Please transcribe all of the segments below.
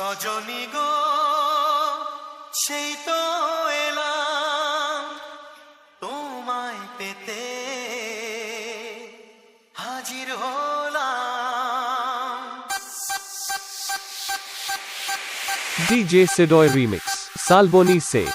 রজনী গো সেই তো এলাম তোমায় পেতে হাজির হলাম। DJ Sidoy Remix, Salboni Se.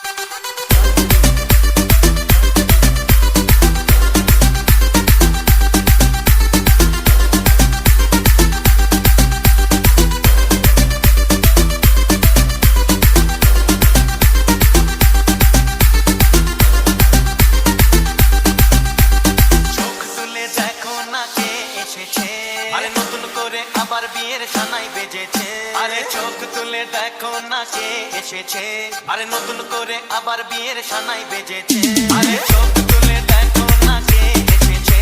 আরে নতুন করে আবার বিয়ের সানাই বেজেছে, আরে চোখ তুলে দেখো না কে এসেছে, আরে নতুন করে আবার বিয়ের সানাই বেজেছে, আরে চোখ তুলে দেখো না কে এসেছে,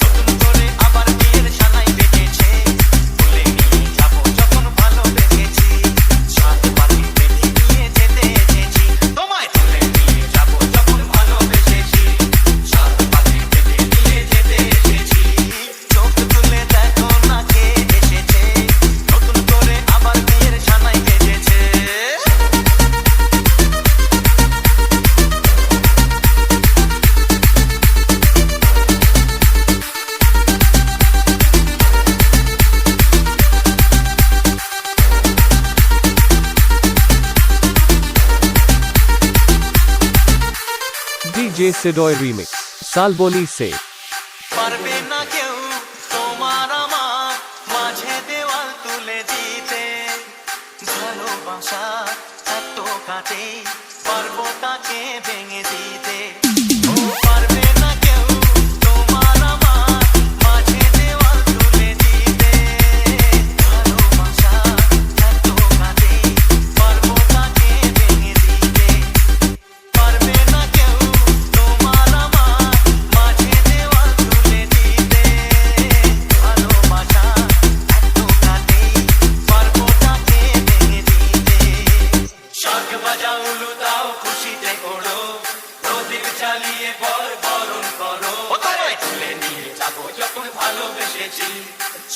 নতুন করে আবার বিয়ের সানাই বেজেছে। বলে নিয়ে যাবো যখন ভালোবেসেছি, সাত পাখি বেঁধে নিয়ে যেতে এসেছি, তোমায় তুলে নিয়ে যাবো যখন ভালোবেসেছি, সাত পাখি বেঁধে নিয়ে যেতে এসেছি। চোখ তুলে দেখো না কে এসেছে, নতুন করে আবার বিয়ের সানাই বেজেছে। DJ Sidoy Remix, Salboni Se. পারবে না কেউ তোমার আমার মাঝে দেওয়াল তুলে দিতে, ভালোবাসা এত কাটে পারবো তাকে ভেঙে দিতে। ও পারবে না কেউ তোমার আমার মাঝে দেওয়াল তুলে দিতে, ভালোবাসা এত কাটে পারবো তাকে ভেঙে দিতে। পারবে না কেউ তোমার আমার মাঝে দেওয়াল তুলে দিতে, ভালোবাসা এত কাটে পারবো তাকে ভেঙে দিতে। শাঁখ বাজাও উলু দাও খুশিতে ওড়ো, প্রদীপ জ্বালিয়ে বরণ করো, তোমায় তুলে নিয়ে যাবো যখন ভালোবেসেছি,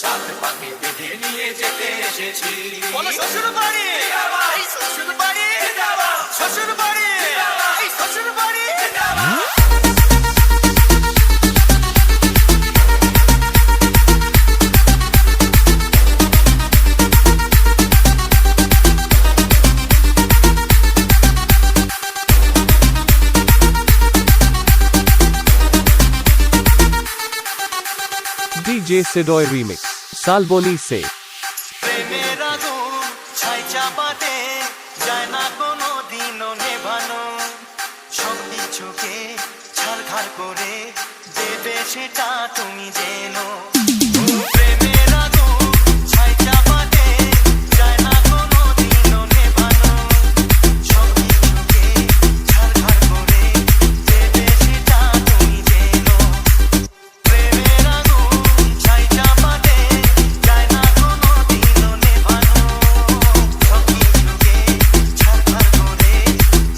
সাত পাখি বেঁধে নিয়ে যেতে এসেছি। বলো শ্বশুর বাড়ি, এই শ্বশুর বাড়ি, শ্বশুর বাড়ি, এই শ্বশুর বাড়ি। DJ Sidoy Remix, Salboni Se. প্রেমের আগুন ছাই চাপাতে যায় না কোনো দিনও নেভানো, সব কিছুকে ছারখার করে দেবে সেটা তুমি জেনো। প্রেমের আগুন ছাই চাপাতে যায় না কোনো দিনও নেভানো, সব কিছুকে ছারখার করে দেবে সেটা তুমি জেনো। প্রেমের আগুন ছাই চাপাতে যায় না কোনো দিনও নেভানো, সব কিছুকে ছারখার করে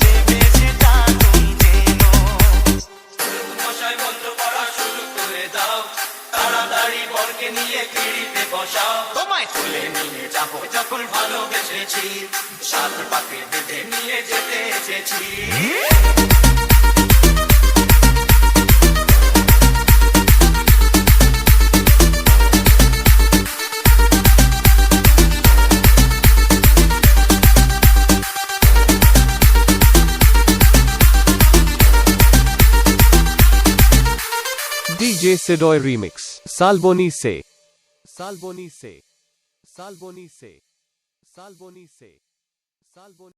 দেবে সেটা তুমি জেনো। মশাই বন্ধ করা শুরু করে দাও, তাড়াতাড়ি বরকে নিয়ে পিড়িতে বসাও, তোমায় তুলে নিয়ে যাবো যখন ভালোবেসেছি, সাত পাখি বেঁধে নিয়ে যেতে এসেছি। DJ Sidoy Remix, Salboni Se. Salboni Se. Salboni Se. Salboni Se. Salboni